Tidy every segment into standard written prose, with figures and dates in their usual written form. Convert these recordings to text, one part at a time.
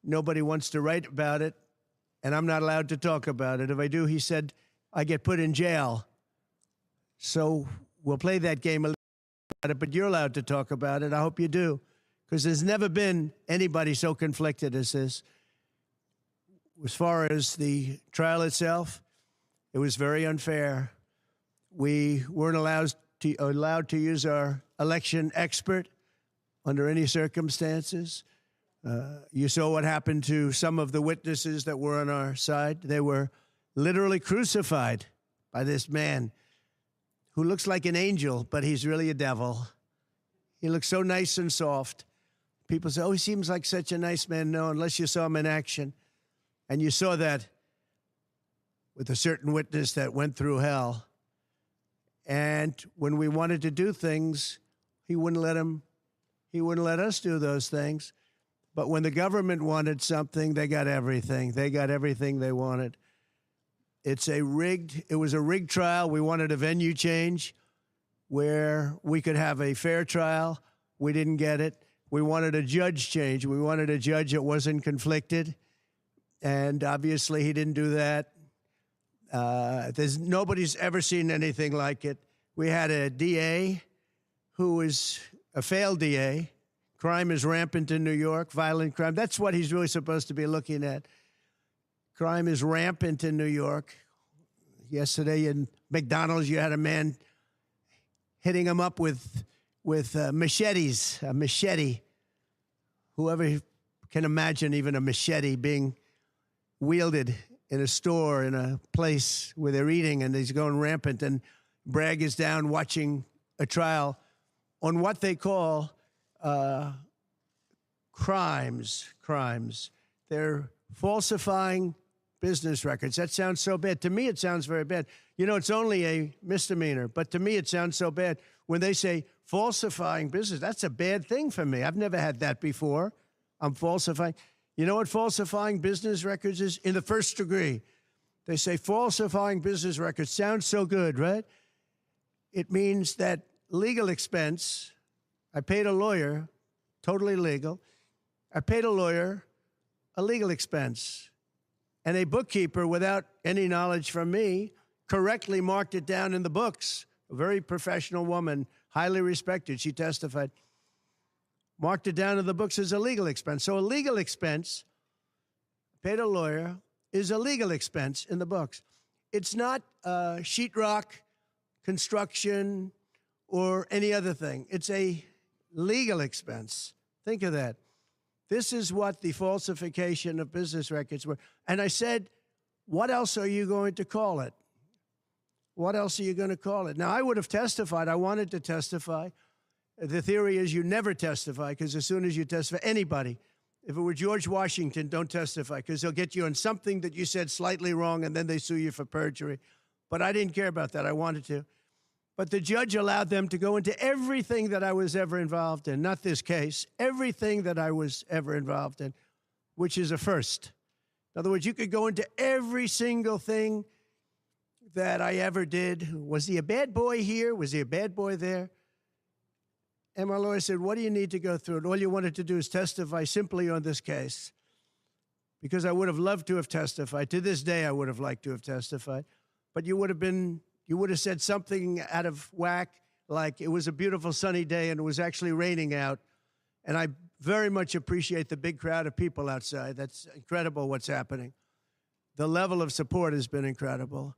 nobody wants to write about it, and I'm not allowed to talk about it. If I do, he said, I get put in jail. So we'll play that game a little bit about it, but you're allowed to talk about it. I hope you do, because there's never been anybody so conflicted as this. As far as the trial itself, it was very unfair. We weren't allowed to use our election expert under any circumstances. You saw what happened to some of the witnesses that were on our side. They were literally crucified by this man who looks like an angel, but he's really a devil. He looks so nice and soft. People say, oh, he seems like such a nice man. No, unless you saw him in action. And you saw that with a certain witness that went through hell. And when we wanted to do things, he wouldn't let us do those things. But when the government wanted something, they got everything. They got everything they wanted. It was a rigged trial. We wanted a venue change where we could have a fair trial. We didn't get it. We wanted a judge change. We wanted a judge that wasn't conflicted. And obviously he didn't do that. Nobody's ever seen anything like it. We had a DA who was a failed DA. Crime is rampant in New York, violent crime. That's what he's really supposed to be looking at. Crime is rampant in New York. Yesterday in McDonald's, you had a man hitting him up with machetes, a machete. Whoever can imagine even a machete being wielded in a store, in a place where they're eating, and he's going rampant. And Bragg is down watching a trial on what they call crimes. They're falsifying business records. That sounds so bad. To me, it sounds very bad. You know, it's only a misdemeanor, but to me, it sounds so bad. When they say falsifying business, that's a bad thing for me. I've never had that before. I'm falsifying. You know what falsifying business records is? In the first degree. They say falsifying business records. Sounds so good, right? It means that legal expense, I paid a lawyer, totally legal. I paid a lawyer a legal expense. And a bookkeeper, without any knowledge from me, correctly marked it down in the books. A very professional woman, highly respected, she testified. Marked it down in the books as a legal expense. So a legal expense, paid a lawyer, is a legal expense in the books. It's not sheetrock, construction, or any other thing. It's a legal expense. Think of that. This is what the falsification of business records were. And I said, what else are you going to call it? What else are you going to call it? Now, I would have testified. I wanted to testify. The theory is you never testify, because as soon as you testify, anybody, if it were George Washington, don't testify, because they'll get you on something that you said slightly wrong, and then they sue you for perjury. But I didn't care about that. I wanted to. But the judge allowed them to go into everything that I was ever involved in, not this case, everything that I was ever involved in, which is a first. In other words, you could go into every single thing that I ever did. Was he a bad boy here? Was he a bad boy there? And my lawyer said, what do you need to go through? And all you wanted to do is testify simply on this case. Because I would have loved to have testified. To this day, I would have liked to have testified. But you would have said something out of whack, like it was a beautiful sunny day and it was actually raining out. And I very much appreciate the big crowd of people outside. That's incredible what's happening. The level of support has been incredible.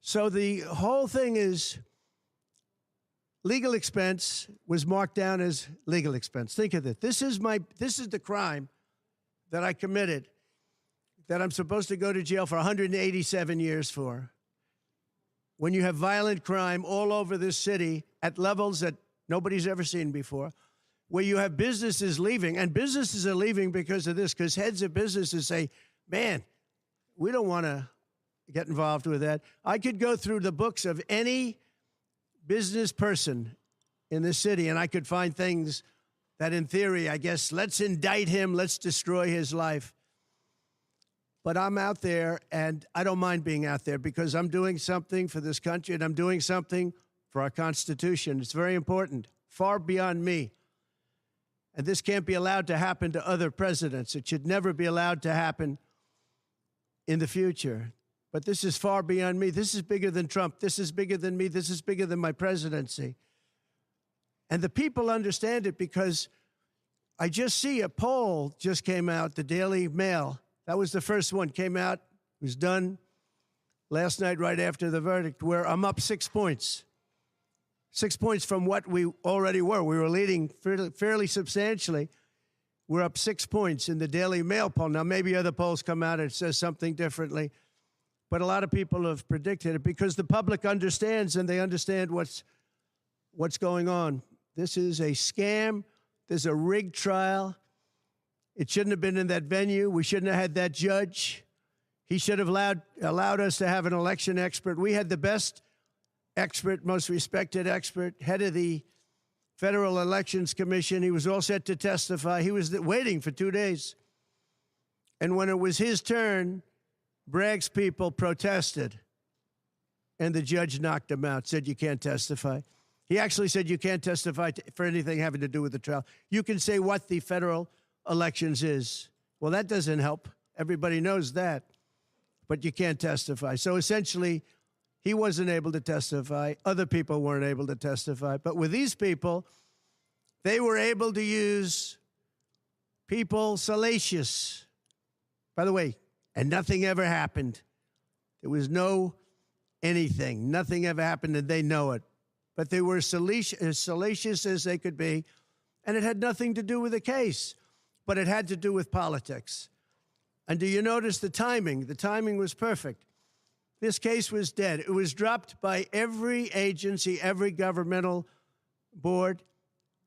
So the whole thing is legal expense was marked down as legal expense. Think of it. This is the crime that I committed that I'm supposed to go to jail for 187 years for. When you have violent crime all over this city at levels that nobody's ever seen before, where you have businesses leaving, and businesses are leaving because of this, because heads of businesses say, man, we don't want to get involved with that. I could go through the books of any business person in this city, and I could find things that in theory, I guess, let's indict him, let's destroy his life. But I'm out there, and I don't mind being out there because I'm doing something for this country, and I'm doing something for our Constitution. It's very important, far beyond me. And this can't be allowed to happen to other presidents. It should never be allowed to happen in the future. But this is far beyond me. This is bigger than Trump. This is bigger than me. This is bigger than my presidency. And the people understand it because I just see a poll just came out, the Daily Mail. That was the first one, came out, was done last night right after the verdict, where I'm up 6 points. 6 points from what we already were. We were leading fairly substantially. We're up 6 points in the Daily Mail poll. Now, maybe other polls come out and it says something differently, but a lot of people have predicted it because the public understands and they understand what's going on. This is a scam. There's a rigged trial. It shouldn't have been in that venue. We shouldn't have had that judge. He should have allowed us to have an election expert. We had the best expert, most respected expert, head of the Federal Elections Commission. He was all set to testify. He was waiting for 2 days. And when it was his turn, Bragg's people protested. And the judge knocked him out, said, you can't testify. He actually said you can't testify for anything having to do with the trial. You can say what the federal elections is. Well, that doesn't help. Everybody knows that. But you can't testify. So essentially, he wasn't able to testify. Other people weren't able to testify. But with these people, they were able to use people salacious. By the way, and nothing ever happened. There was no anything. Nothing ever happened, and they know it. But they were as salacious as they could be, and it had nothing to do with the case, but it had to do with politics. And do you notice the timing? The timing was perfect. This case was dead. It was dropped by every agency, every governmental board.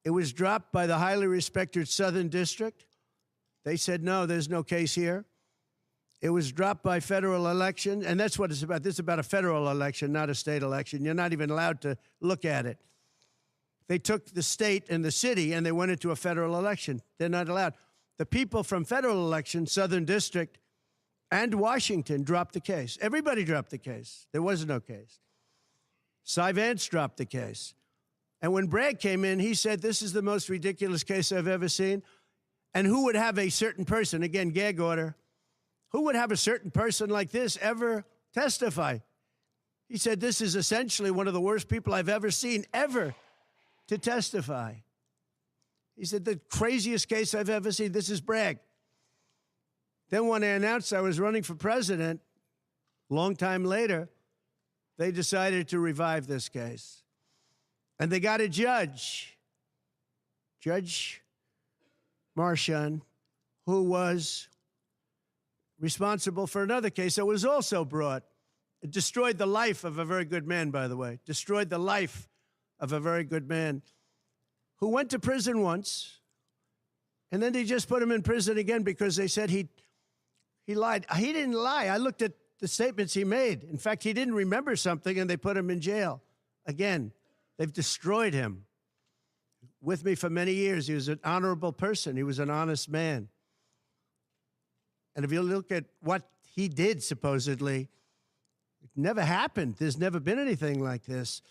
It was dropped by the highly respected Southern District. They said, no, there's no case here. It was dropped by federal election, and that's what it's about. This is about a federal election, not a state election. You're not even allowed to look at it. They took the state and the city, and they went into a federal election. They're not allowed. The people from federal election, Southern District, and Washington dropped the case. Everybody dropped the case. There was no case. Cy Vance dropped the case. And when Bragg came in, he said, this is the most ridiculous case I've ever seen. And who would have a certain person, again, gag order, who would have a certain person like this ever testify? He said, this is essentially one of the worst people I've ever seen ever to testify. He said, the craziest case I've ever seen. This is Bragg. Then when I announced I was running for president, long time later, they decided to revive this case. And they got a judge, Judge Marchand, who was responsible for another case that was also brought. It destroyed the life of a very good man, by the way. Destroyed the life of a very good man who went to prison once, and then they just put him in prison again because they said he lied. He didn't lie. I looked at the statements he made. In fact, he didn't remember something, and they put him in jail. Again, they've destroyed him. With me for many years, he was an honorable person. He was an honest man. And if you look at what he did, supposedly, it never happened. There's never been anything like this.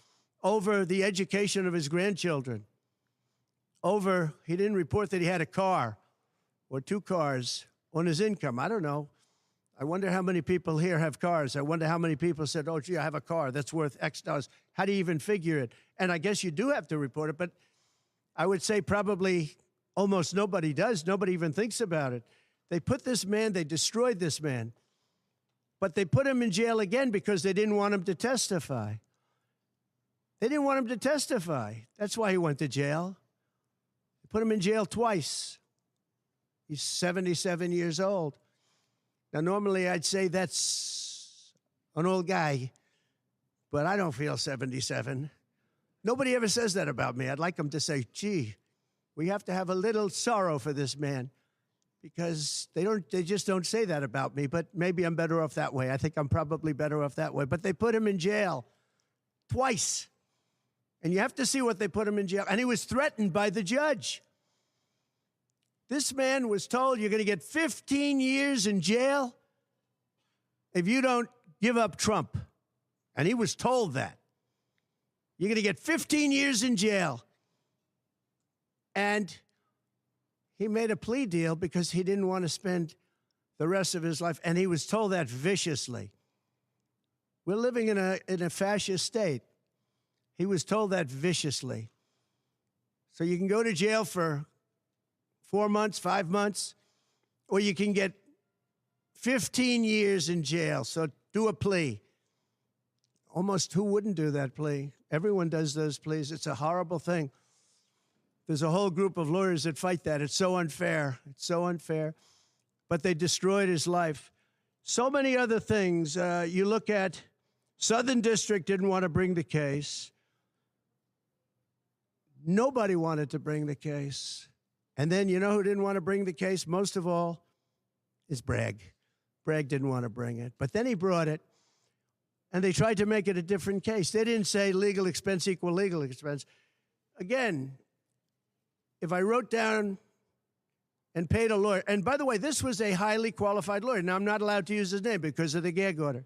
Over the education of his grandchildren. Over, he didn't report that he had a car or 2 cars on his income. I don't know. I wonder how many people here have cars. I wonder how many people said, oh, gee, I have a car that's worth X dollars. How do you even figure it? And I guess you do have to report it, but I would say probably almost nobody does. Nobody even thinks about it. They put this man, they destroyed this man, but they put him in jail again because they didn't want him to testify. They didn't want him to testify. That's why he went to jail. They put him in jail twice. He's 77 years old. Now, normally I'd say that's an old guy, but I don't feel 77. Nobody ever says that about me. I'd like them to say, gee, we have to have a little sorrow for this man. Because they just don't say that about me, but maybe I'm better off that way. I think I'm probably better off that way. But they put him in jail twice. And you have to see what they put him in jail. And he was threatened by the judge. This man was told, you're going to get 15 years in jail if you don't give up Trump. And he was told that. You're going to get 15 years in jail. And He made a plea deal because he didn't want to spend the rest of his life, and he was told that viciously. We're living in a fascist state. He was told that viciously. So you can go to jail for 4 months, 5 months, or you can get 15 years in jail. So do a plea. Almost who wouldn't do that plea? Everyone does those pleas. It's a horrible thing. There's a whole group of lawyers that fight that. It's so unfair. It's so unfair. But they destroyed his life. So many other things. You look at Southern District didn't want to bring the case. Nobody wanted to bring the case. And then you know who didn't want to bring the case most of all? Is Bragg. Bragg didn't want to bring it. But then he brought it, and they tried to make it a different case. They didn't say legal expense equal legal expense. Again, if I wrote down and paid a lawyer, and by the way, this was a highly qualified lawyer. Now, I'm not allowed to use his name because of the gag order.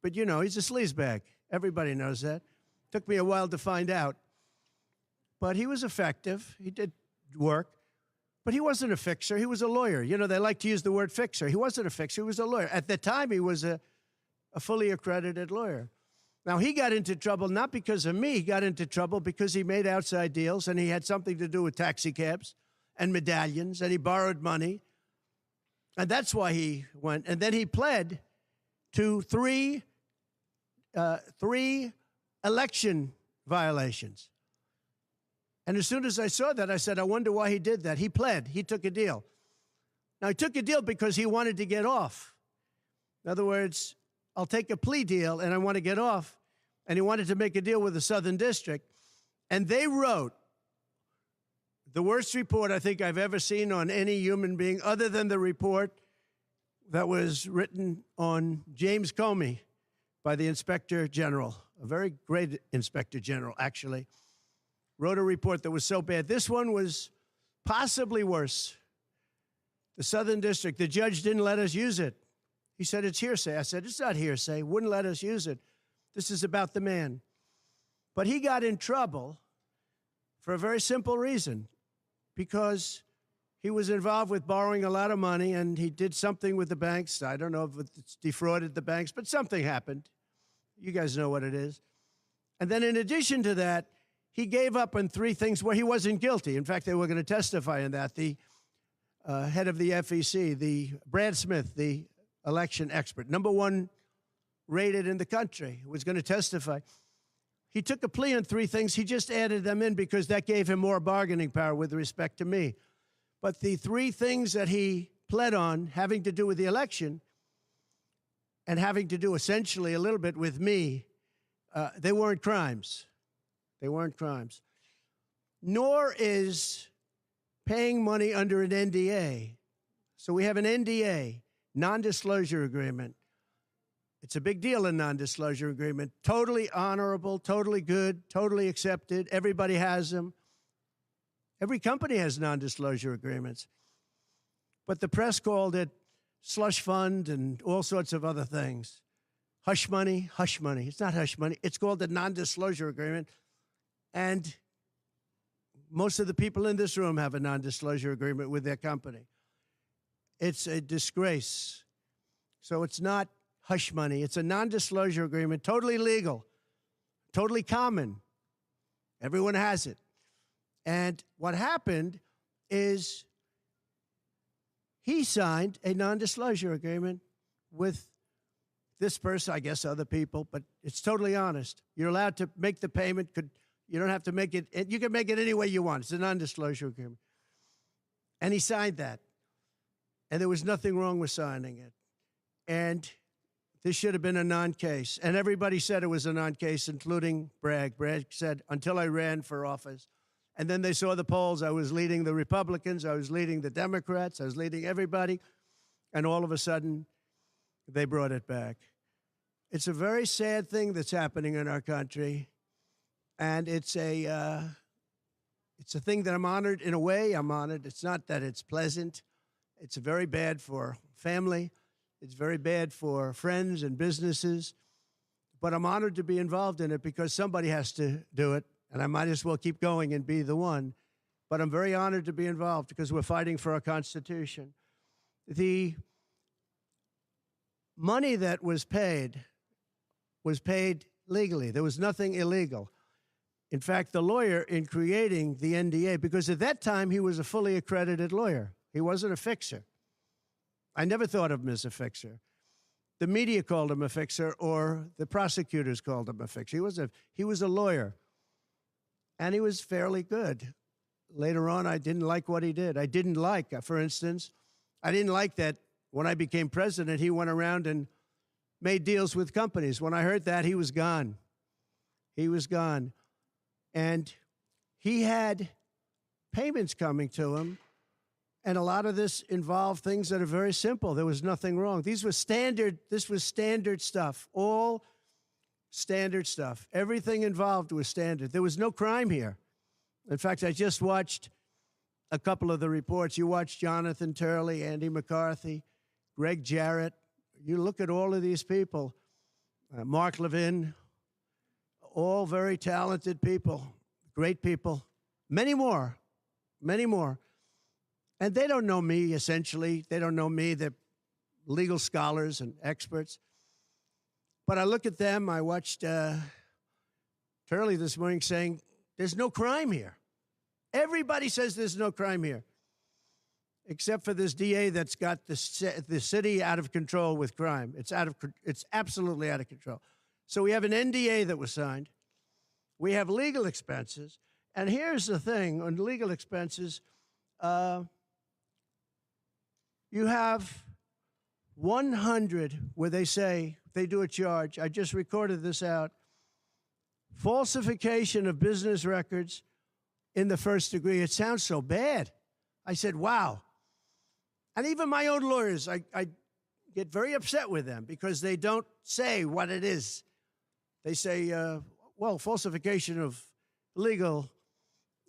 But, you know, he's a sleazebag. Everybody knows that. Took me a while to find out. But he was effective. He did work. But he wasn't a fixer. He was a lawyer. You know, they like to use the word fixer. He wasn't a fixer. He was a lawyer. At the time, he was a fully accredited lawyer. Now, he got into trouble not because of me. He got into trouble because he made outside deals, and he had something to do with taxi cabs and medallions, and he borrowed money. And that's why he went. And then he pled to three election violations. And as soon as I saw that, I said, I wonder why he did that. He pled. He took a deal. Now, he took a deal because he wanted to get off. In other words, I'll take a plea deal, and I want to get off. And he wanted to make a deal with the Southern District. And they wrote the worst report I think I've ever seen on any human being, other than the report that was written on James Comey by the Inspector General, a very great Inspector General, actually. Wrote a report that was so bad. This one was possibly worse. The Southern District, the judge didn't let us use it. He said, it's hearsay. I said, it's not hearsay. Wouldn't let us use it. This is about the man. But he got in trouble for a very simple reason, because he was involved with borrowing a lot of money, and he did something with the banks. I don't know if it's defrauded the banks, but something happened. You guys know what it is. And then in addition to that, he gave up on 3 things where he wasn't guilty. In fact, they were going to testify in that. The head of the FEC, the Brad Smith, the election expert, #1 rated in the country, was going to testify. He took a plea on 3 things. He just added them in because that gave him more bargaining power with respect to me. But the 3 things that he pled on, having to do with the election and having to do essentially a little bit with me, they weren't crimes. They weren't crimes. Nor is paying money under an NDA. So we have an NDA, non-disclosure agreement. It's a big deal, a non-disclosure agreement. Totally honorable, totally good, totally accepted. Everybody has them. Every company has non-disclosure agreements. But the press called it slush fund and all sorts of other things. Hush money, hush money. It's not hush money. It's called a non-disclosure agreement. And most of the people in this room have a non-disclosure agreement with their company. It's a disgrace. So it's not hush money. It's a non-disclosure agreement, totally legal, totally common. Everyone has it. And what happened is he signed a non-disclosure agreement with this person, I guess other people, but it's totally honest. You're allowed to make the payment. You don't have to make it. You can make it any way you want. It's a non-disclosure agreement. And he signed that. And there was nothing wrong with signing it. And this should have been a non-case. And everybody said it was a non-case, including Bragg. Bragg said, until I ran for office. And then they saw the polls. I was leading the Republicans. I was leading the Democrats. I was leading everybody. And all of a sudden, they brought it back. It's a very sad thing that's happening in our country. And it's a thing that I'm honored. In a way, I'm honored. It's not that it's pleasant. It's very bad for family. It's very bad for friends and businesses. But I'm honored to be involved in it because somebody has to do it. And I might as well keep going and be the one. but I'm very honored to be involved because we're fighting for our Constitution. The money that was paid legally. There was nothing illegal. In fact, the lawyer in creating the NDA, because at that time he was a fully accredited lawyer. He wasn't a fixer. I never thought of him as a fixer. The media called him a fixer, or the prosecutors called him a fixer. He was a lawyer, and he was fairly good. Later on, I didn't like what he did. I didn't like, for instance, I didn't like that when I became president, he went around and made deals with companies. When I heard that, he was gone. He was gone. And he had payments coming to him, and a lot of this involved things that are very simple. There was nothing wrong. This was standard stuff, all standard stuff. Everything involved was standard. There was no crime here. In fact, I just watched a couple of the reports. You watched Jonathan Turley, Andy McCarthy, Greg Jarrett. You look at all of these people, Mark Levin, all very talented people, great people, many more. And they don't know me, essentially. They don't know me. They're legal scholars and experts. But I look at them. I watched Turley this morning saying, there's no crime here. Everybody says there's no crime here, except for this DA that's got the city out of control with crime. It's absolutely out of control. So we have an NDA that was signed. We have legal expenses. And here's the thing on legal expenses. You have 100 where they say they do a charge. I just recorded this out. Falsification of business records in the first degree. It sounds so bad. I said, wow. And even my own lawyers, I get very upset with them because they don't say what it is. They say, well, falsification of legal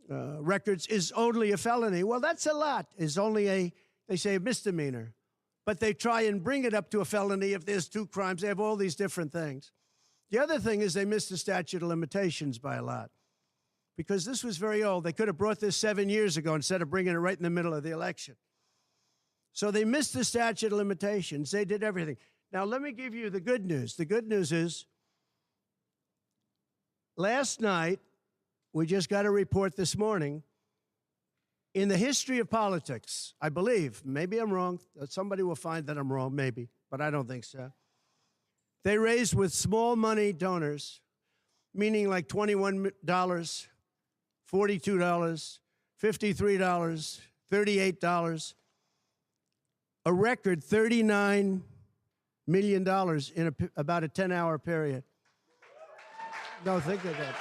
records is only a felony. Well, that's a lot. Is only they say a misdemeanor. But they try and bring it up to a felony if there's 2 crimes. They have all these different things. The other thing is they missed the statute of limitations by a lot because this was very old. They could have brought this 7 years ago instead of bringing it right in the middle of the election. So they missed the statute of limitations. They did everything. Now, let me give you the good news. The good news is last night, we just got a report this morning, in the history of politics, I believe, maybe I'm wrong, somebody will find that I'm wrong, maybe, but I don't think so. They raised with small money donors, meaning like $21, $42, $53, $38, a record $39 million in about a 10-hour period. No, think of that.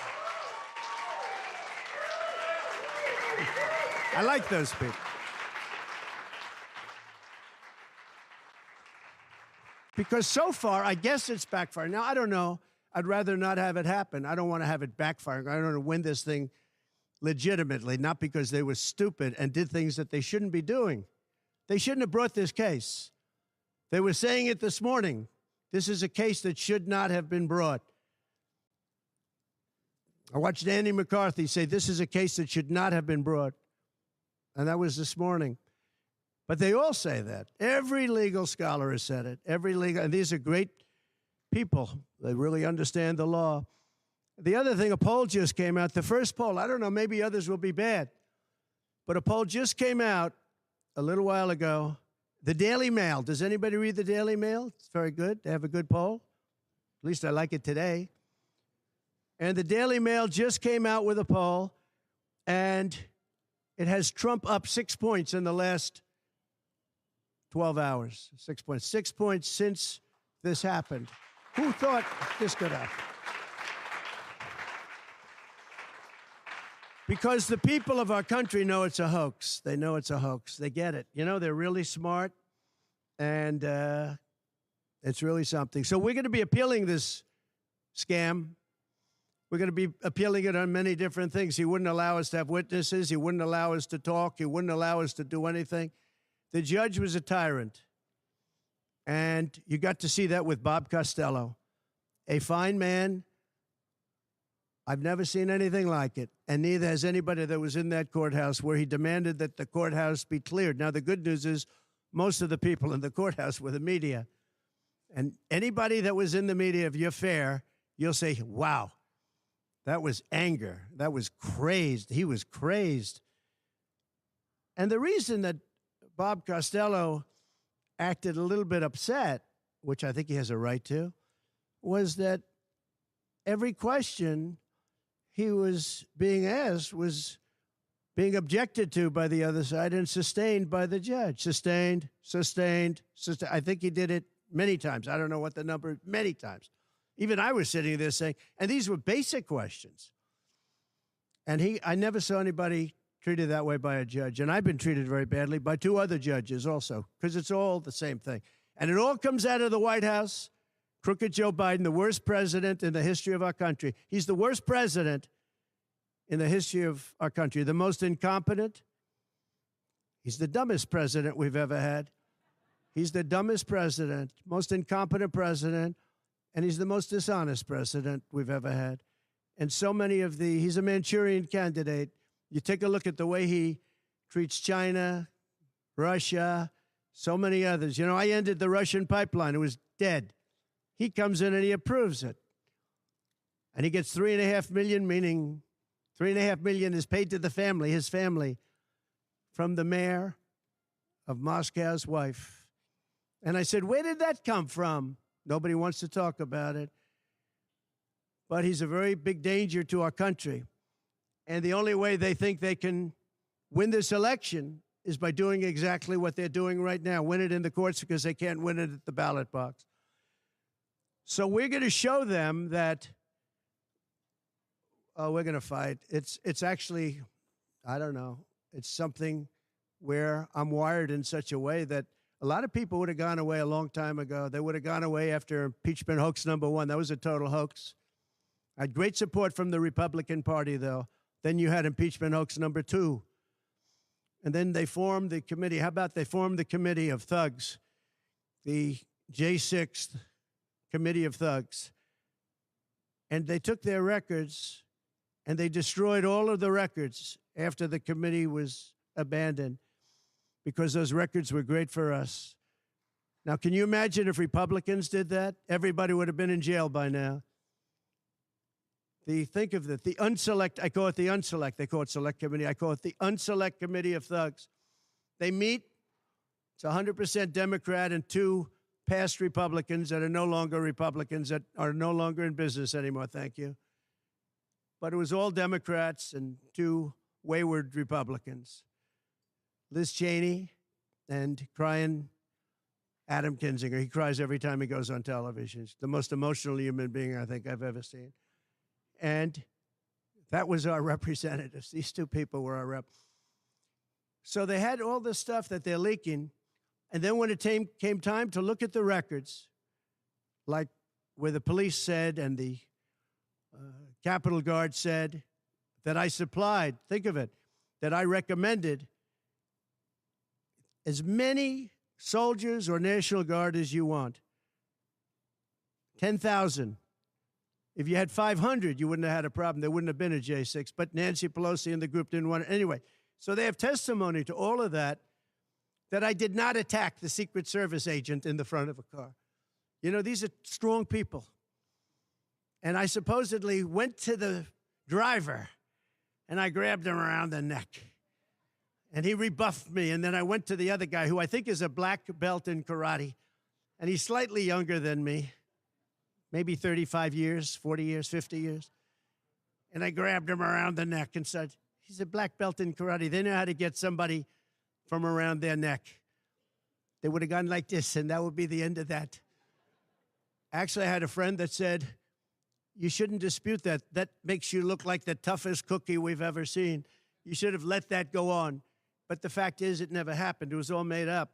I like those people. Because so far, I guess it's backfiring. Now, I don't know. I'd rather not have it happen. I don't want to have it backfiring. I don't want to win this thing legitimately, not because they were stupid and did things that they shouldn't be doing. They shouldn't have brought this case. They were saying it this morning. This is a case that should not have been brought. I watched Andy McCarthy say this is a case that should not have been brought. And that was this morning. But they all say that. Every legal scholar has said it. And these are great people. They really understand the law. The other thing, a poll just came out. The first poll, I don't know, maybe others will be bad. But a poll just came out a little while ago. The Daily Mail. Does anybody read the Daily Mail? It's very good. They have a good poll. At least I like it today. And the Daily Mail just came out with a poll, and it has Trump up 6 points in the last 12 hours. 6 points. 6 points since this happened. Who thought this could happen? Because the people of our country know it's a hoax. They know it's a hoax. They get it. You know, they're really smart, and it's really something. So we're going to be appealing this scam. We're going to be appealing it on many different things. He wouldn't allow us to have witnesses. He wouldn't allow us to talk. He wouldn't allow us to do anything. The judge was a tyrant. And you got to see that with Bob Costello, a fine man. I've never seen anything like it. and neither has anybody that was in that courthouse where he demanded that the courthouse be cleared. Now, the good news is most of the people in the courthouse were the media. And anybody that was in the media, if you're fair, you'll say, wow, that was anger. That was crazed. He was crazed. And the reason that Bob Costello acted a little bit upset, which I think he has a right to, was that every question he was being asked was being objected to by the other side and sustained by the judge. Sustained. I think he did it many times. I don't know what the number, many times. Even I was sitting there saying, and these were basic questions. And I never saw anybody treated that way by a judge. And I've been treated very badly by two other judges also, because it's all the same thing. And it all comes out of the White House. Crooked Joe Biden, the worst president in the history of our country. He's the worst president in the history of our country. The most incompetent. He's the dumbest president we've ever had. He's the dumbest president, most incompetent president, and he's the most dishonest president we've ever had. And so many of he's a Manchurian candidate. You take a look at the way he treats China, Russia, so many others. You know, I ended the Russian pipeline. It was dead. He comes in and he approves it. And he gets $3.5 million, meaning $3.5 million is paid to the family, his family, from the mayor of Moscow's wife. And I said, where did that come from? Nobody wants to talk about it. But he's a very big danger to our country. And the only way they think they can win this election is by doing exactly what they're doing right now, win it in the courts because they can't win it at the ballot box. So we're going to show them that, we're going to fight. It's actually, I don't know, it's something where I'm wired in such a way that a lot of people would have gone away a long time ago. They would have gone away after impeachment hoax number 1. That was a total hoax. I had great support from the Republican Party, though. Then you had impeachment hoax number 2. And then they formed the committee. How about they formed the committee of thugs, the J6 committee of thugs. And they took their records and they destroyed all of the records after the committee was abandoned because those records were great for us. Now, can you imagine if Republicans did that? Everybody would have been in jail by now. Think of it, the unselect, I call it the unselect, they call it select committee, I call it the unselect committee of thugs. They meet, it's 100% Democrat and 2 past Republicans that are no longer Republicans, that are no longer in business anymore, thank you. But it was all Democrats and 2 wayward Republicans. Liz Cheney and crying Adam Kinzinger. He cries every time he goes on television. He's the most emotional human being I think I've ever seen. And that was our representatives. These 2 people were our rep. So they had all this stuff that they're leaking. And then when it came time to look at the records, like where the police said and the Capitol Guard said that I supplied, think of it, that I recommended as many soldiers or National Guard as you want. 10,000. If you had 500, you wouldn't have had a problem. There wouldn't have been a J6. But Nancy Pelosi and the group didn't want it. Anyway, so they have testimony to all of that I did not attack the Secret Service agent in the front of a car. You know, these are strong people. And I supposedly went to the driver, and I grabbed him around the neck. And he rebuffed me. And then I went to the other guy, who I think is a black belt in karate. And he's slightly younger than me. Maybe 35 years, 40 years, 50 years. And I grabbed him around the neck and said, he's a black belt in karate. They know how to get somebody from around their neck. They would have gone like this, and that would be the end of that. Actually, I had a friend that said, you shouldn't dispute that. That makes you look like the toughest cookie we've ever seen. You should have let that go on. But the fact is, it never happened. It was all made up.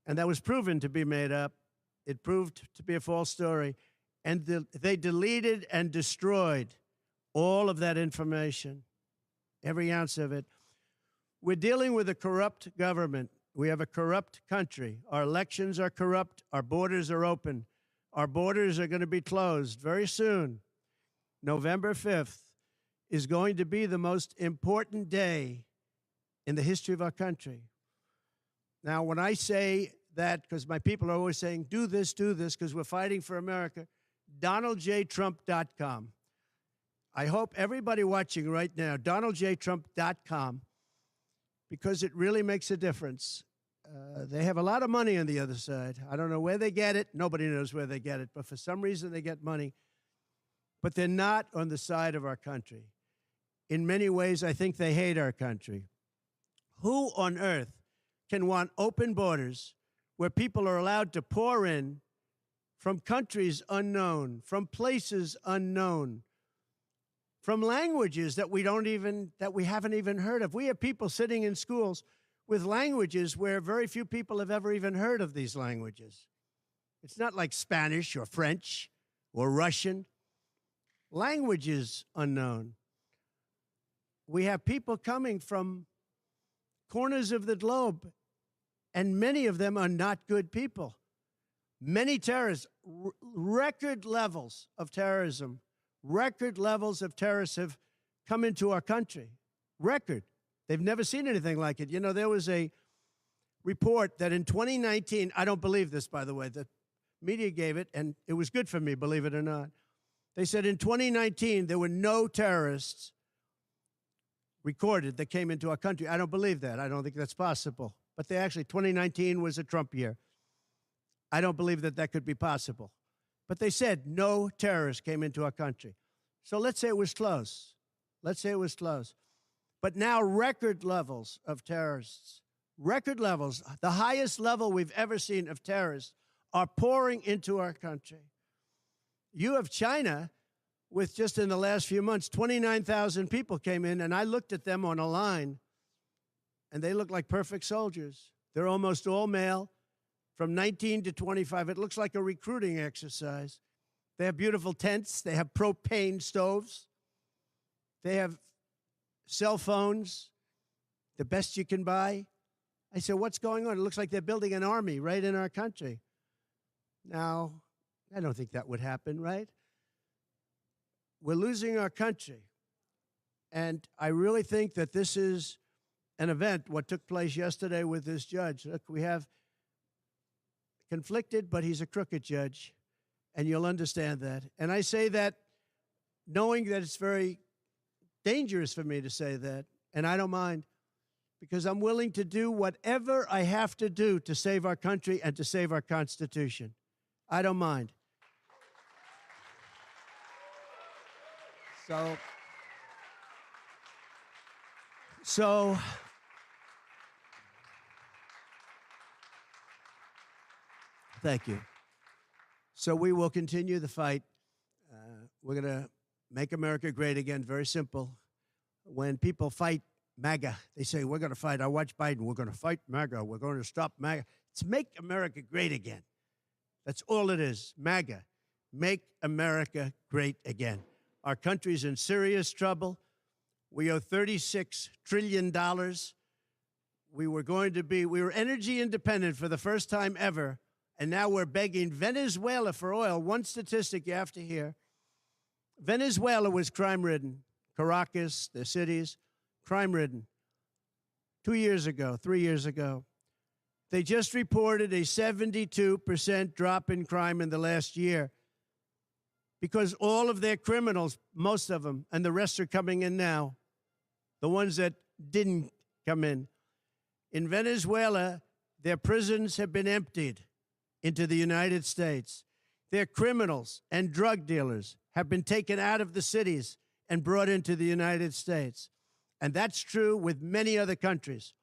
And that was proven to be made up. It proved to be a false story. And they deleted and destroyed all of that information, every ounce of it. We're dealing with a corrupt government. We have a corrupt country. Our elections are corrupt. Our borders are open. Our borders are going to be closed very soon. November 5th is going to be the most important day in the history of our country. Now, when I say that, because my people are always saying, do this, because we're fighting for America, DonaldJTrump.com. I hope everybody watching right now, DonaldJTrump.com, because it really makes a difference. They have a lot of money on the other side. I don't know where they get it. Nobody knows where they get it. But for some reason, they get money. But they're not on the side of our country. In many ways, I think they hate our country. Who on earth can want open borders where people are allowed to pour in from countries unknown, from places unknown, from languages that we haven't even heard of? We have people sitting in schools with languages where very few people have ever even heard of these languages. It's not like Spanish or French or Russian. Languages unknown. We have people coming from corners of the globe, and many of them are not good people. Many terrorists, record levels of terrorism, record levels of terrorists have come into our country. Record. They've never seen anything like it. You know, there was a report that in 2019, I don't believe this, by the way, the media gave it, and it was good for me, believe it or not. They said in 2019, there were no terrorists recorded that came into our country. I don't believe that. I don't think that's possible. But 2019 was a Trump year. I don't believe that that could be possible. But they said no terrorists came into our country. So let's say it was close. Let's say it was close. But now record levels of terrorists, record levels, the highest level we've ever seen of terrorists are pouring into our country. You have China with just in the last few months, 29,000 people came in, and I looked at them on a line, and they look like perfect soldiers. They're almost all male, from 19 to 25. It looks like a recruiting exercise. They have beautiful tents. They have propane stoves. They have cell phones, the best you can buy. I said, what's going on? It looks like they're building an army right in our country. Now, I don't think that would happen, right? We're losing our country. And I really think that this is an event, what took place yesterday with this judge. Look, we have conflicted, but he's a crooked judge, and you'll understand that. And I say that knowing that it's very dangerous for me to say that, and I don't mind, because I'm willing to do whatever I have to do to save our country and to save our Constitution. I don't mind. So thank you. So we will continue the fight. We're going to make America great again. Very simple. When people fight MAGA, they say, we're going to fight. I watch Biden. We're going to fight MAGA. We're going to stop MAGA. It's make America great again. That's all it is. MAGA. Make America great again. Our country's in serious trouble. We owe $36 trillion. We were energy independent for the first time ever, and now we're begging Venezuela for oil. One statistic you have to hear. Venezuela was crime-ridden. Caracas, the cities, crime-ridden. 3 years ago. They just reported a 72% drop in crime in the last year because all of their criminals, most of them, and the rest are coming in now, the ones that didn't come in. In Venezuela, their prisons have been emptied into the United States. Their criminals and drug dealers have been taken out of the cities and brought into the United States. And that's true with many other countries.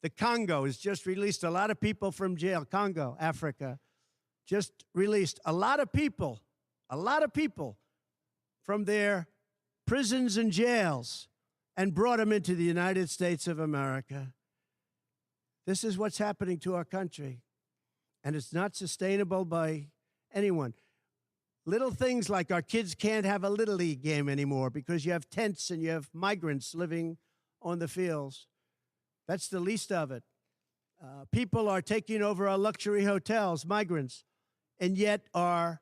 The Congo has just released a lot of people from jail. Congo, Africa, just released a lot of people from their prisons and jails and brought them into the United States of America. This is what's happening to our country, and it's not sustainable by anyone. Little things like our kids can't have a Little League game anymore because you have tents and you have migrants living on the fields. That's the least of it. People are taking over our luxury hotels, migrants, and yet our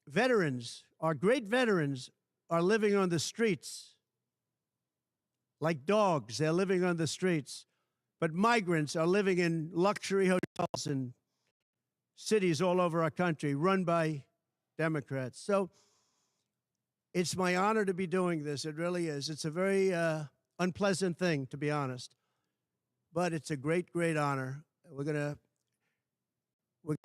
veterans, our great veterans, are living on the streets like dogs. They're living on the streets. But migrants are living in luxury hotels in cities all over our country run by Democrats. So it's my honor to be doing this. It really is. It's a very unpleasant thing, to be honest. But it's a great, great honor. We're going to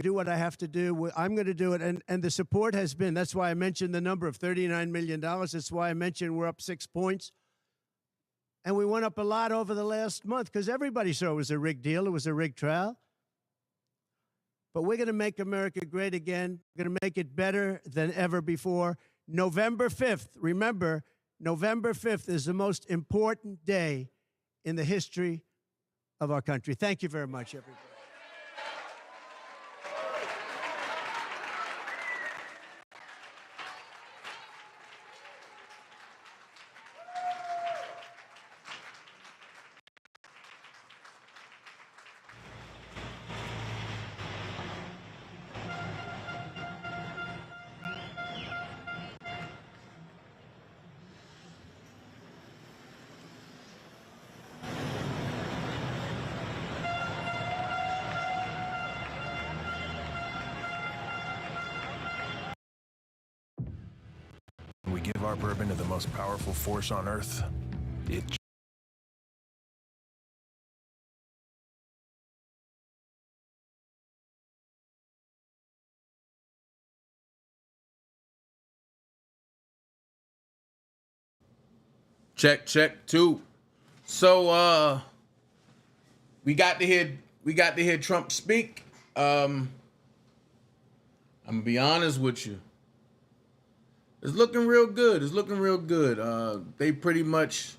do what I have to do. I'm going to do it. And the support has been, that's why I mentioned the number of $39 million. That's why I mentioned we're up 6 points. And we went up a lot over the last month because everybody saw it was a rigged deal. It was a rigged trial. But we're going to make America great again. We're going to make it better than ever before. November 5th, remember, November 5th is the most important day in the history of our country. Thank you very much, everybody. We give our bourbon to the most powerful force on earth. It Check 2. So we got to hear Trump speak. I'm gonna be honest with you. It's looking real good. They pretty much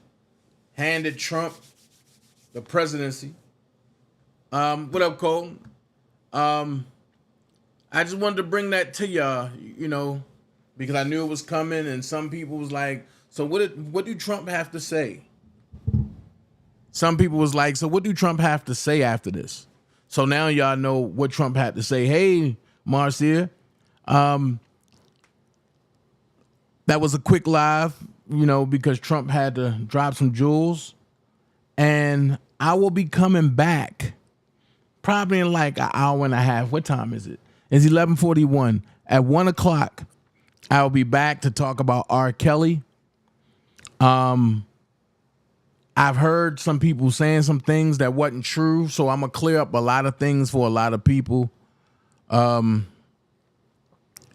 handed Trump the presidency. What up, Cole? I just wanted to bring that to y'all, because I knew it was coming, and some people was like, so what do Trump have to say? Some people was like, so what do Trump have to say after this? So now y'all know what Trump had to say. Hey, Marcia, that was a quick live, because Trump had to drop some jewels. And I will be coming back probably in like an hour and a half. What time is it? It's 11:41. At 1 o'clock, I'll be back to talk about R. Kelly. I've heard some people saying some things that wasn't true, so I'm gonna clear up a lot of things for a lot of people. It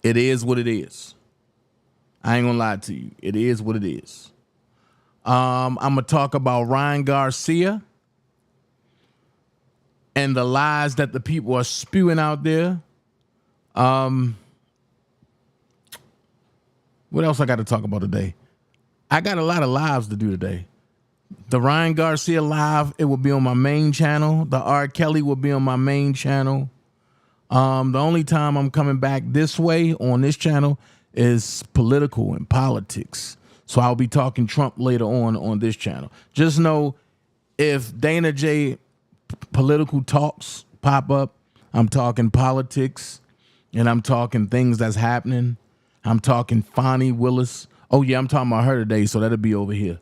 is what it is. I ain't gonna lie to you. It is what it is. I'm gonna talk about Ryan Garcia and the lies that the people are spewing out there. What else I got to talk about today? I got a lot of lives to do today. The Ryan Garcia live, it will be on my main channel. The R. Kelly will be on my main channel. The only time I'm coming back this way on this channel is political and politics. So I'll be talking Trump later on this channel. Just know if DanaJay political talks pop up, I'm talking politics and I'm talking things that's happening. I'm talking Fonnie Willis. Oh yeah, I'm talking about her today, so that'll be over here.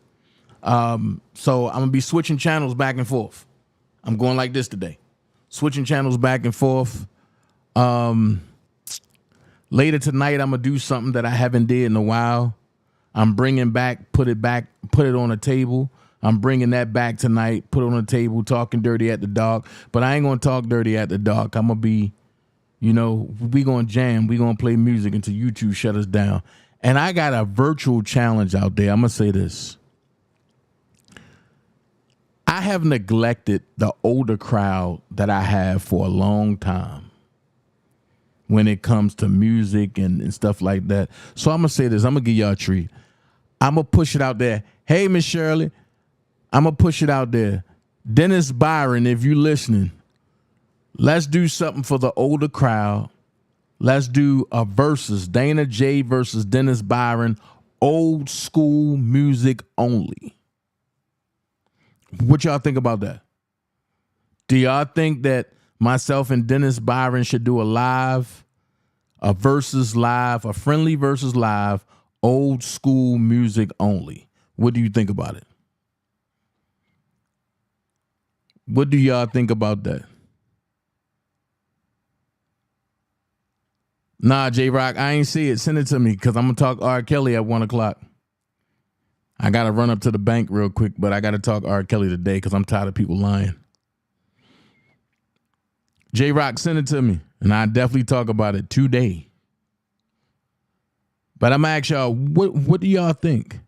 So I'm gonna be switching channels back and forth. I'm going like this today. Switching channels back and forth. Later tonight, I'm gonna do something that I haven't did in a while. I'm bringing back, put it on the table. I'm bringing that back tonight, put it on the table, talking dirty at the dark. But I ain't gonna talk dirty at the dark. I'm gonna be, we gonna jam. We gonna play music until YouTube shut us down. And I got a virtual challenge out there. I'm gonna say this. I have neglected the older crowd that I have for a long time when it comes to music and stuff like that. So I'm going to say this. I'm going to give y'all a treat. I'm going to push it out there. Hey, Miss Shirley, I'm going to push it out there. Dennis Byron, if you listening, let's do something for the older crowd. Let's do a versus. DanaJay versus Dennis Byron, old school music only. What y'all think about that? Do y'all think that myself and Dennis Byron should do a versus live, a friendly versus live, old school music only? What do you think about it? What do y'all think about that? Nah, J-Rock, I ain't see it. Send it to me because I'm going to talk R. Kelly at 1 o'clock. I got to run up to the bank real quick, but I got to talk R. Kelly today because I'm tired of people lying. J-Rock, send it to me, and I definitely talk about it today. But I'm going to ask y'all, what do y'all think?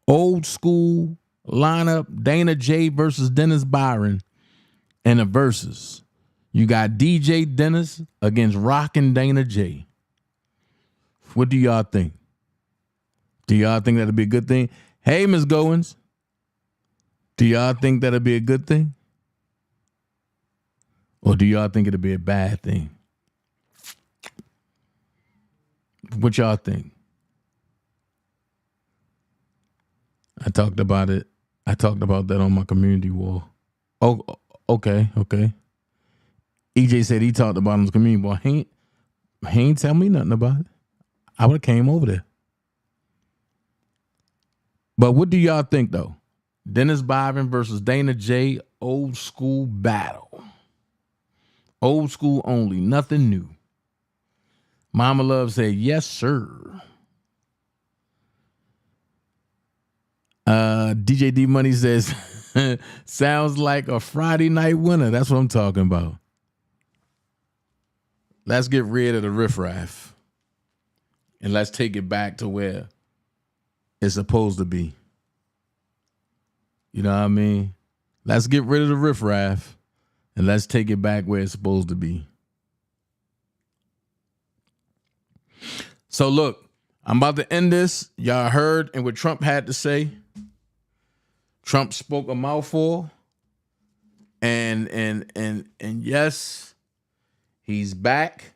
Old school lineup, DanaJay versus Dennis Byron in the verses. You got DJ Dennis against Rockin' DanaJay. What do y'all think? Do y'all think that'll be a good thing? Hey, Ms. Goins. Do y'all think that'll be a good thing? Or do y'all think it'll be a bad thing? What y'all think? I talked about it. I talked about that on my community wall. Oh, okay. EJ said he talked about it on his community wall. He ain't tell me nothing about it. I would have came over there. But what do y'all think, though? Dennis Byron versus DanaJay, old school battle. Old school only, nothing new. Mama Love said, yes, sir. DJ D Money says, sounds like a Friday night winner. That's what I'm talking about. Let's get rid of the riffraff. And let's take it back to where it's supposed to be. You know what I mean? Let's get rid of the riffraff and let's take it back where it's supposed to be. So look, I'm about to end this. Y'all heard and what Trump had to say. Trump spoke a mouthful. And yes, he's back.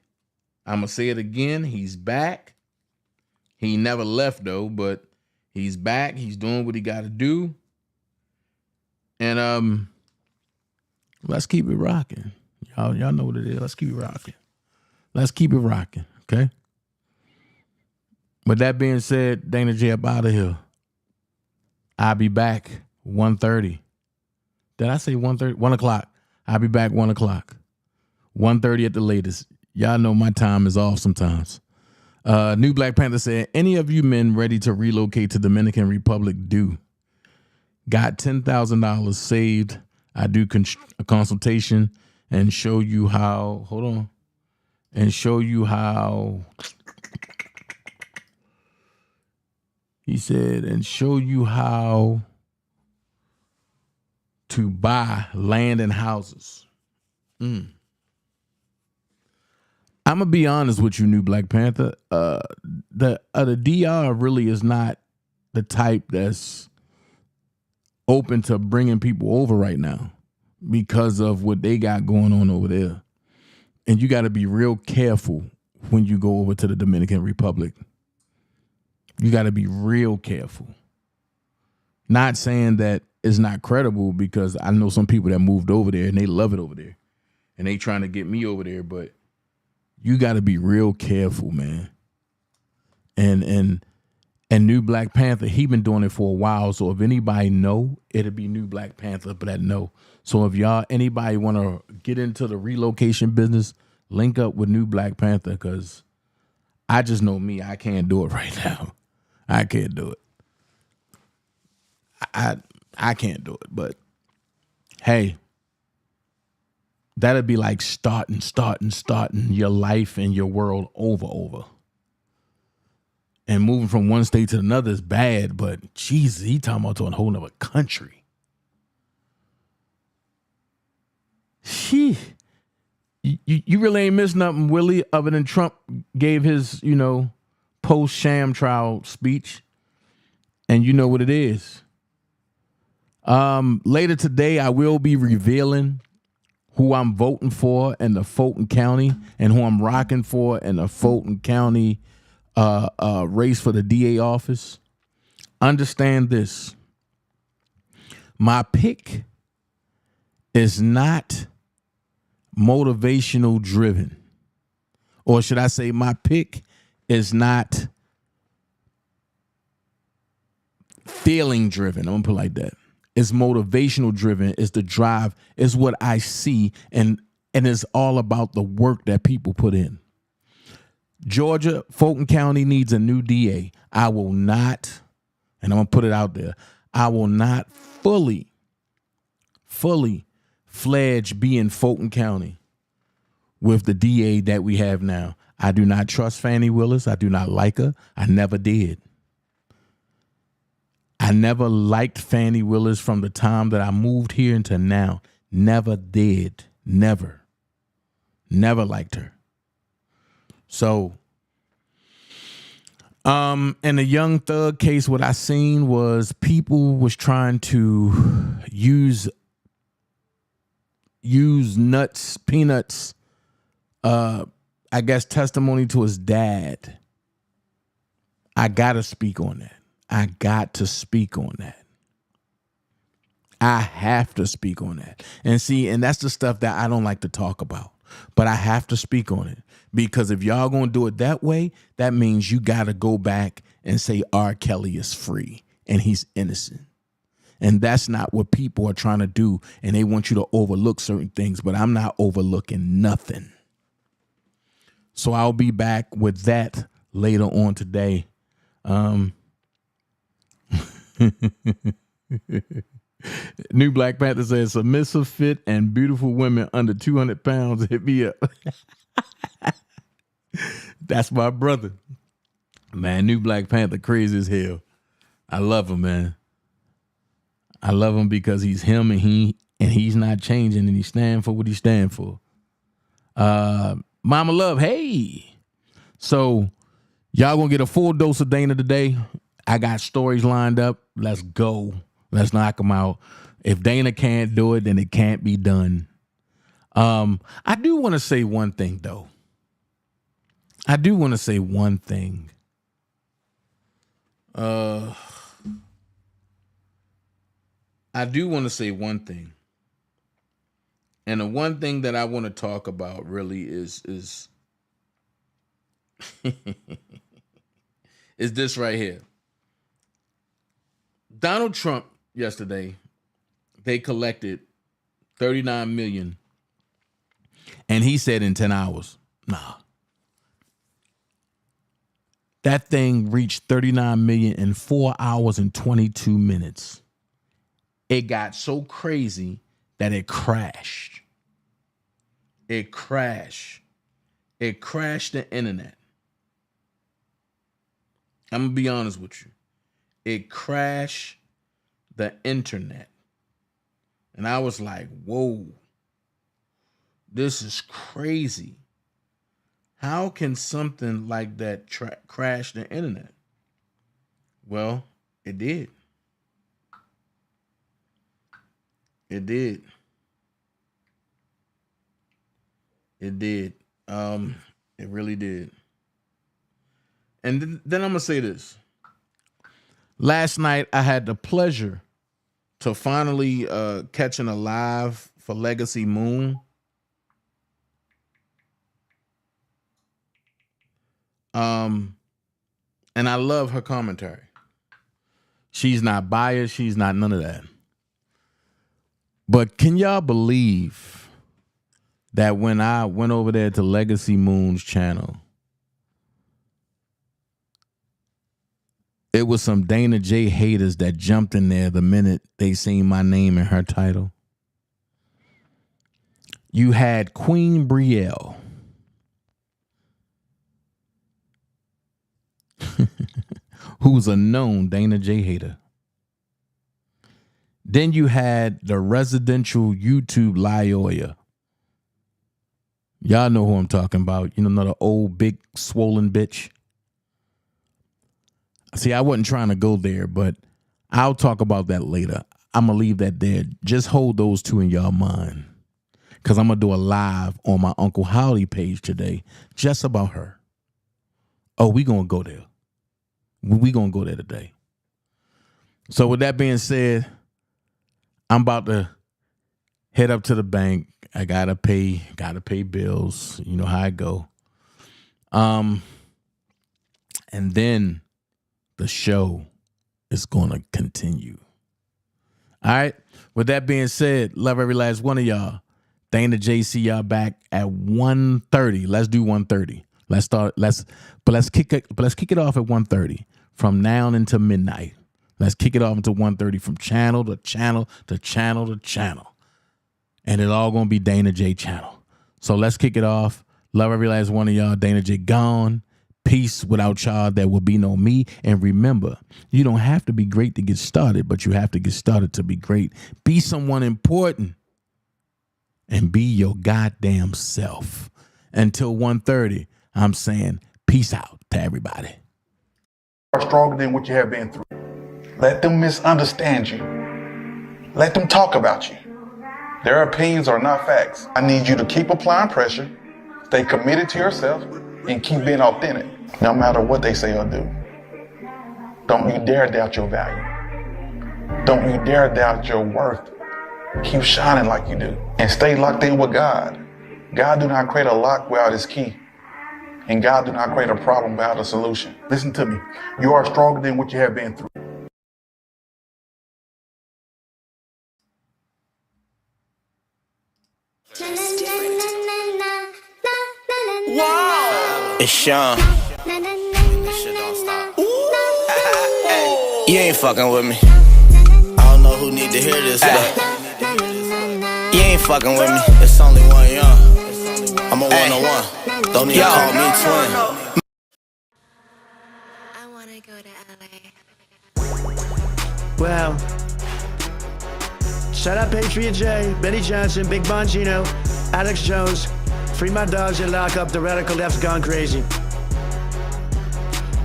I'm gonna say it again. He's back. He never left though, but he's back. He's doing what he got to do. And let's keep it rocking. Y'all know what it is. Let's keep it rocking. Let's keep it rocking, okay? With that being said, DanaJay up out of here. I'll be back 1:30. Did I say 1:30? 1 o'clock. I'll be back 1 o'clock. 1:30 at the latest. Y'all know my time is off sometimes. New Black Panther said, any of you men ready to relocate to Dominican Republic do. Got $10,000 saved. I do a consultation and show you how, hold on, and show you how, he said, and show you how to buy land and houses. I'm gonna be honest with you, New Black Panther. The DR really is not the type that's open to bringing people over right now because of what they got going on over there. And you got to be real careful when you go over to the Dominican Republic. You got to be real careful. Not saying that it's not credible, because I know some people that moved over there and they love it over there and they trying to get me over there, but you got to be real careful, man. And New Black Panther, he been doing it for a while. So if anybody know, it'll be New Black Panther, but that know. So if anybody want to get into the relocation business, link up with New Black Panther, because I just know me, I can't do it right now. I can't do it. I can't do it. But hey, that'd be like starting your life and your world over. And moving from one state to another is bad, but Jesus, he talking about to a whole nother country. You really ain't missed nothing, Willie, other than Trump gave his, post-sham trial speech. And you know what it is. Later today, I will be revealing who I'm voting for in the Fulton County and who I'm rocking for in the Fulton County race for the DA office. Understand this. My pick is not motivational driven. Or should I say my pick is not feeling driven. I'm going to put it like that. It's motivational driven. It's the drive. It's what I see, and it's all about the work that people put in. Georgia, Fulton County needs a new DA. I will not, and I'm gonna put it out there, I will not fully fledged be in Fulton County with the DA that we have now. I do not trust Fannie Willis. I do not like her. I never did. I never liked Fannie Willis from the time that I moved here until now. Never did. Never liked her. So, in the Young Thug case, what I seen was people was trying to use nuts, peanuts, I guess testimony to his dad. I gotta speak on that. I got to speak on that. I have to speak on that. And that's the stuff that I don't like to talk about. But I have to speak on it. Because if y'all gonna do it that way, that means you gotta go back and say R. Kelly is free and he's innocent. And that's not what people are trying to do. And they want you to overlook certain things, but I'm not overlooking nothing. So I'll be back with that later on today. New Black Panther says submissive, fit, and beautiful women under 200 pounds. Hit me up. That's my brother. Man, New Black Panther crazy as hell. I love him, man. I love him because he's him and he's not changing and he stand for what he stand for. Mama Love, hey. So y'all gonna get a full dose of Dana today. I got stories lined up. Let's go. Let's knock them out. If Dana can't do it, then it can't be done. I do want to say one thing, though. I do want to say one thing. And the one thing that I want to talk about really is is this right here. Donald Trump yesterday, they collected 39 million. And he said in 10 hours, nah. That thing reached 39 million in 4 hours and 22 minutes. It got so crazy that it crashed. It crashed the internet. I'm going to be honest with you. It crashed the internet. And I was like, whoa, this is crazy. How can something like that crash the internet? Well, it did. It did. It did. It really did. And then I'm going to say this. Last night, I had the pleasure to finally catching a live for Legacy Moon. And I love her commentary. She's not biased. She's not none of that. But can y'all believe that when I went over there to Legacy Moon's channel, it was some DanaJay haters that jumped in there the minute they seen my name in her title? You had Queen Brielle, who's a known DanaJay hater. Then you had the residential YouTube lawyer. Y'all know who I'm talking about. You know, the old big swollen bitch. See, I wasn't trying to go there, but I'll talk about that later. I'm going to leave that there. Just hold those two in y'all mind. Because I'm going to do a live on my Uncle Howdy page today just about her. Oh, we going to go there. We going to go there today. So with that being said, I'm about to head up to the bank. I gotta pay bills. You know how I go. And then the show is gonna continue. All right. With that being said, love every last one of y'all. DanaJay, see y'all back at 1:30. Let's do 1:30. Let's kick it off at 1:30 from now until midnight. Let's kick it off until 1:30 from channel to channel to channel to channel. And it's all gonna be DanaJay channel. So let's kick it off. Love every last one of y'all. DanaJay gone. Peace. Without y'all, there will be no me. And remember, you don't have to be great to get started, but you have to get started to be great. Be someone important and be your goddamn self. Until 1:30, I'm saying peace out to everybody. You are stronger than what you have been through. Let them misunderstand you. Let them talk about you. Their opinions are not facts. I need you to keep applying pressure, stay committed to yourself, and keep being authentic, no matter what they say or do. Don't you dare doubt your value. Don't you dare doubt your worth. Keep shining like you do. And stay locked in with God. God do not create a lock without his key. And God do not create a problem without a solution. Listen to me. You are stronger than what you have been through. Wow. It's Sean. You ain't fucking with me. I don't know who need to hear this, but you ain't fucking with me. It's only one young. I'm a one-on-one. Don't need to call me twin. I wanna go to LA. Well, shout out Patriot J, Benny Johnson, Big Bongino, Alex Jones. Free my dogs and lock up the radical left's gone crazy.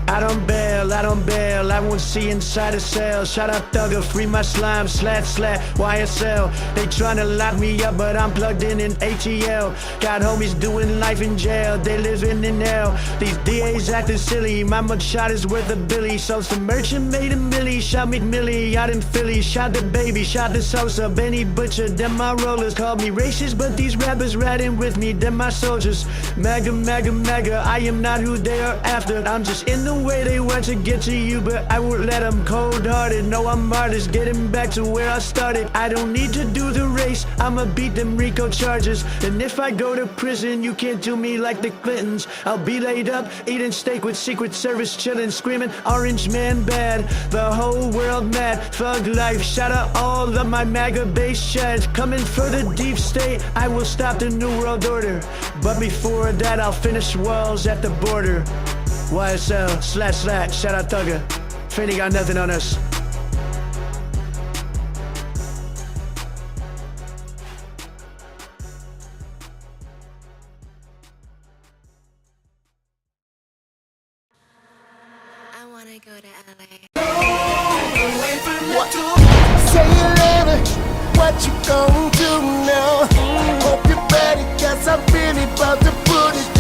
I don't bail, I won't see inside a cell. Shout out Thugger, free my slime, YSL. They tryna lock me up, but I'm plugged in ATL. Got homies doing life in jail, they living in hell. These DAs acting silly, my mugshot is worth a billy. So some merchant made a milli, shot McMillie out in Philly. Shot the baby, shot the Sosa, Benny Butcher, them my rollers. Called me racist, but these rappers riding with me, them my soldiers. Mega, I am not who they are after. I'm just in the way they want to get to you, but I won't let them. Cold-hearted, no, I'm artist, getting back to where I started. I don't need to do the race, I'ma beat them RICO charges. And if I go to prison, you can't do me like the Clintons. I'll be laid up, eating steak with Secret Service, chilling, screaming, orange man bad. The whole world mad, thug life. Shout out all of my MAGA base shads. Coming for the deep state, I will stop the New World Order. But before that, I'll finish walls at the border. YSL, // shout out Thugger. Finny got nothing on us. I wanna go to LA. Say you later, what you gon' do now? Hope you're ready, cause I'm really about to put it